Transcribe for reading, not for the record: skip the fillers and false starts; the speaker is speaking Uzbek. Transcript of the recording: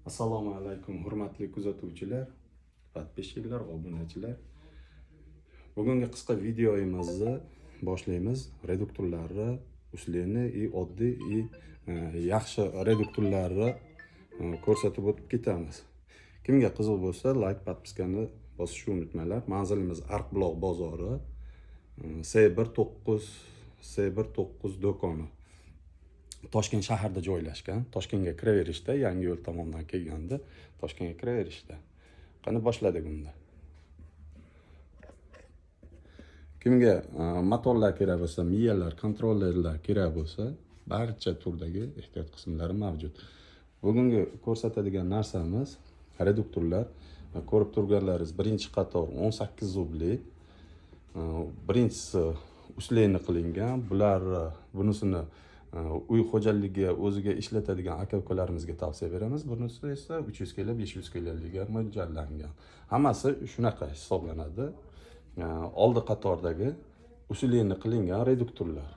Assalomu alaykum hurmatli kuzatuvchilar, podpishchiklar, obunachilar. Bugungi qisqa videomizni boshlaymiz. Reduktorlarni usleni oddiy yaxshi reduktorlarni ko'rsatib o'tib ketamiz. Kimga qiziq bo'lsa, like, podpiskani bosishni unutmanglar. Manzilimiz Arqbuloq bozori, C19 do'koni. Toshkent shahrida joylashgan. Toshkentga kiraverishda, yangi yo'l tomondan kelganda Toshkentga kiraverishda. Qani boshladik unda. Kimga motorlar kerak bo'lsa, miyalar, kontrollerlar kerak bo'lsa, barcha turdagi ehtiyot qismlari mavjud. Bugungi ko'rsatadigan narsamiz reduktorlar. Ko'rib turganlaringiz, birinchi qator 18 zubli. Birinchisi usleni qilingan. Bular bunisini uy xo'jaligiga o'ziga ishlatadigan aka-ukalarimizga tavsiya beramiz. Bunisi esa 300 kg, 500 kgga mo'ljallangan. Hammasi shunaqa hisoblanadi. Oldi qatordagi usleni qilingan reduktorlar.